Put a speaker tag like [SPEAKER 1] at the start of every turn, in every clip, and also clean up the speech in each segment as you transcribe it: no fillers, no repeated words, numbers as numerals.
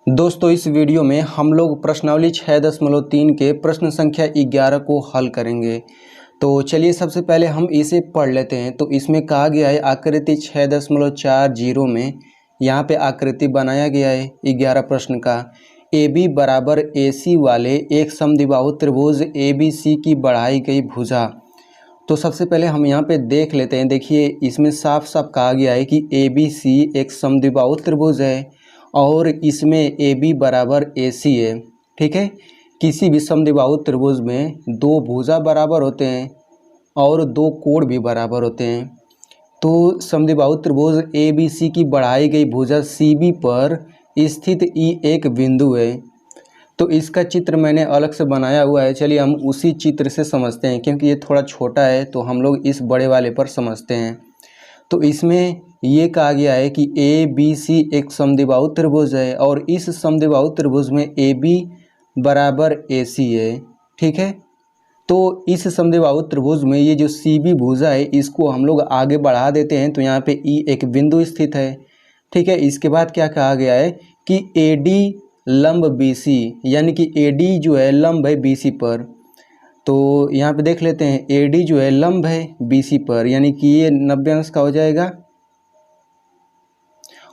[SPEAKER 1] दोस्तों इस वीडियो में हम लोग प्रश्नावली 6.3 के प्रश्न संख्या 11 को हल करेंगे। तो चलिए सबसे पहले हम इसे पढ़ लेते हैं। तो इसमें कहा गया है आकृति 6.40 में यहाँ पे आकृति बनाया गया है 11 प्रश्न का। ए बी बराबर ए सी वाले एक समद्विबाहु त्रिभुज ए बी सी की बढ़ाई गई भुजा। तो सबसे पहले हम यहाँ पे देख लेते हैं। देखिए इसमें साफ साफ कहा गया है कि ए बी सी एक समद्विबाहु त्रिभुज है और इसमें ए बी बराबर ए सी है। ठीक है, किसी भी समद्विबाहु त्रिभुज में दो भुजा बराबर होते हैं और दो कोण भी बराबर होते हैं। तो समद्विबाहु त्रिभुज ए बी सी की बढ़ाई गई भुजा सी बी पर स्थित ई एक बिंदु है। तो इसका चित्र मैंने अलग से बनाया हुआ है। चलिए हम उसी चित्र से समझते हैं, क्योंकि ये थोड़ा छोटा है तो हम लोग इस बड़े वाले पर समझते हैं। तो इसमें ये कहा गया है कि ए बी सी एक समद्विबाहु त्रिभुज है और इस समद्विबाहु त्रिभुज में ए बी बराबर ए सी है। ठीक है, तो इस समद्विबाहु त्रिभुज में ये जो सी बी भुजा है इसको हम लोग आगे बढ़ा देते हैं। तो यहाँ पे ई एक बिंदु स्थित है। ठीक है, इसके बाद क्या कहा गया है कि ए डी लंब बी सी, यानी कि ए डी जो है लंब है बी सी पर। तो यहाँ पे देख लेते हैं ए डी जो है लंब है बी सी पर, यानी कि ये 90 अंश का हो जाएगा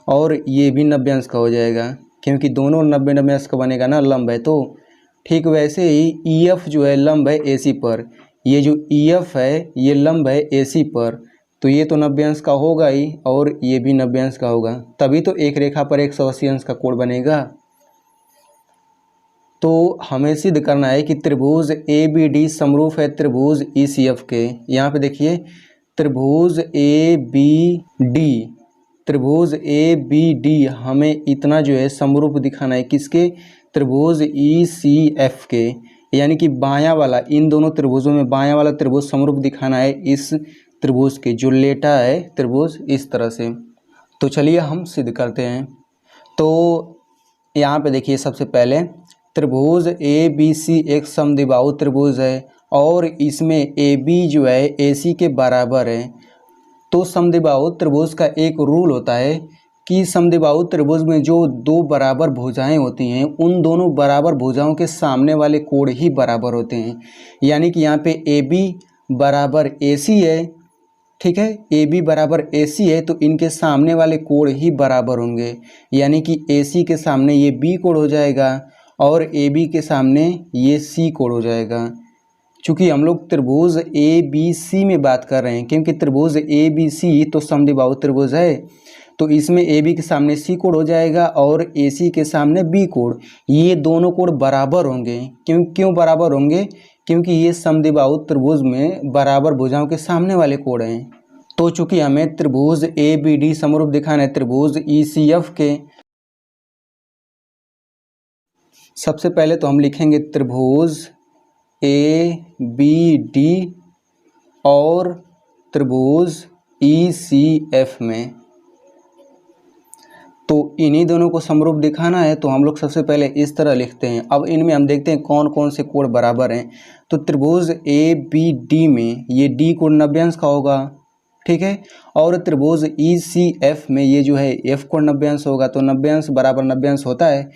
[SPEAKER 1] और ये भी 90 अंश का हो जाएगा, क्योंकि दोनों 90 अंश का बनेगा ना, लंब है। तो ठीक वैसे ही ई एफ जो है लंब है ए सी पर। ये जो ई एफ है ये लंब है ए सी पर, तो ये तो 90 अंश का होगा ही और ये भी 90 अंश का होगा, तभी तो एक रेखा पर 180 अंश का कोण बनेगा। तो हमें सिद्ध करना है कि त्रिभुज ए बी डी समरूप है त्रिभुज ई सी एफ के। यहाँ पे देखिए त्रिभुज ए बी डी, त्रिभुज ए बी डी हमें इतना जो है समरूप दिखाना है किसके, त्रिभुज ई सी एफ के, यानी कि बायां वाला, इन दोनों त्रिभुजों में बायां वाला त्रिभुज समरूप दिखाना है इस त्रिभुज के, जो लेटा है त्रिभुज इस तरह से। तो चलिए हम सिद्ध करते हैं। तो यहाँ पे देखिए सबसे पहले त्रिभुज ए बी सी एक समद्विबाहु त्रिभुज है और इसमें ए बी जो है ए सी के बराबर है। तो समद्विबाहु त्रिभुज का एक रूल होता है कि समद्विबाहु त्रिभुज में जो दो बराबर भुजाएं होती हैं उन दोनों बराबर भुजाओं के सामने वाले कोण ही बराबर होते हैं। यानी कि यहाँ पे ए बी बराबर ए सी है। ठीक है, ए बी बराबर ए सी है तो इनके सामने वाले कोण ही बराबर होंगे, यानी कि ए सी के सामने ये बी कोण हो जाएगा और ए बी के सामने ये सी कोण हो जाएगा। चूँकि हम लोग त्रिभुज ए बी सी में बात कर रहे हैं, क्योंकि त्रिभुज ए बी सी तो समद्विबाहु त्रिभुज है, तो इसमें ए बी के सामने सी कोण हो जाएगा और ए सी के सामने बी कोण। ये दोनों कोण बराबर होंगे। क्यों बराबर होंगे? क्योंकि ये समद्विबाहु त्रिभुज में बराबर भुजाओं के सामने वाले कोण हैं। तो चूँकि हमें त्रिभुज ए बी डी समरूप दिखाना है त्रिभुज ई सी एफ के, सबसे पहले तो हम लिखेंगे त्रिभुज ए बी डी और त्रिभुज ई सी एफ में। तो इन्हीं दोनों को समरूप दिखाना है तो हम लोग सबसे पहले इस तरह लिखते हैं। अब इनमें हम देखते हैं कौन कौन से कोण बराबर हैं। तो त्रिभुज ए बी डी में ये डी कोण 90 अंश का होगा। ठीक है, और त्रिभुज ई सी एफ में ये जो है एफ कोण 90 अंश होगा। तो 90 अंश बराबर 90 अंश होता है।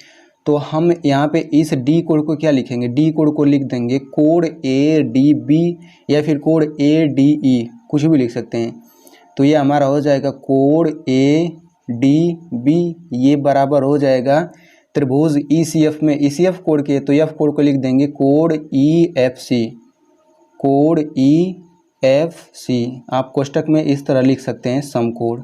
[SPEAKER 1] तो हम यहाँ पे इस डी कोण को क्या लिखेंगे, डी कोण को लिख देंगे कोण ए डी बी या फिर कोण ए डी ई, कुछ भी लिख सकते हैं। तो ये हमारा हो जाएगा कोण ए डी बी, ये बराबर हो जाएगा त्रिभुज ई सी एफ में ई सी एफ कोण के। तो एफ कोण को लिख देंगे कोण ई एफ सी, कोण ई एफ सी। आप कोष्टक में इस तरह लिख सकते हैं समकोण।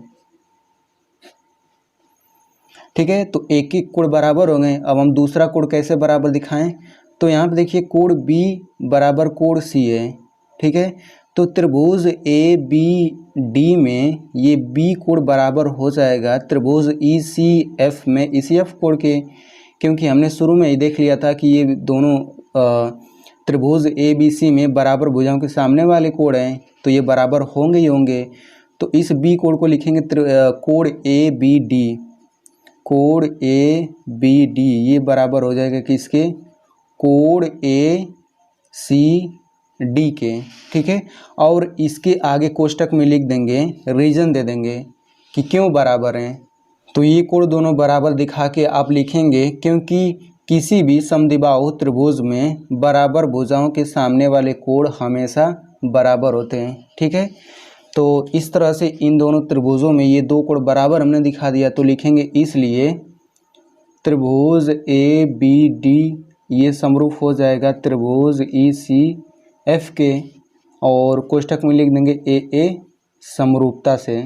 [SPEAKER 1] ठीक है, तो एक एक कोण बराबर हो गए। अब हम दूसरा कोण कैसे बराबर दिखाएं? तो यहाँ पे देखिए कोण बी बराबर कोण सी है। ठीक है, तो त्रिभुज ए बी डी में ये बी कोण बराबर हो जाएगा त्रिभुज ई सी एफ में ई सी एफ कोण के, क्योंकि हमने शुरू में ही देख लिया था कि ये दोनों त्रिभुज ए बी सी में बराबर भुजाओं के सामने वाले कोण हैं, तो ये बराबर होंगे ही होंगे। तो इस बी कोण को लिखेंगे कोण ए बी डी, कोण ए बी डी, ये बराबर हो जाएगा किसके, कोण ए सी डी के। ठीक है, और इसके आगे कोष्टक में लिख देंगे, रीजन दे देंगे कि क्यों बराबर हैं। तो ये कोण दोनों बराबर दिखा के आप लिखेंगे, क्योंकि किसी भी समद्विबाहु त्रिभुज में बराबर भुजाओं के सामने वाले कोण हमेशा बराबर होते हैं। ठीक है, तो इस तरह से इन दोनों त्रिभुजों में ये दो कोण बराबर हमने दिखा दिया, तो लिखेंगे इसलिए त्रिभुज ए बी डी ये समरूप हो जाएगा त्रिभुज ई सी एफ के, और कोष्ठक में लिख देंगे ए समरूपता से।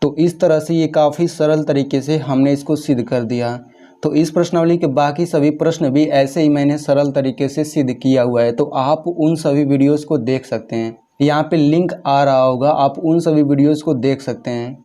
[SPEAKER 1] तो इस तरह से ये काफ़ी सरल तरीके से हमने इसको सिद्ध कर दिया। तो इस प्रश्नावली के बाकी सभी प्रश्न भी ऐसे ही मैंने सरल तरीके से सिद्ध किया हुआ है, तो आप उन सभी वीडियोस को देख सकते हैं। यहाँ पे लिंक आ रहा होगा, आप उन सभी वीडियोस को देख सकते हैं।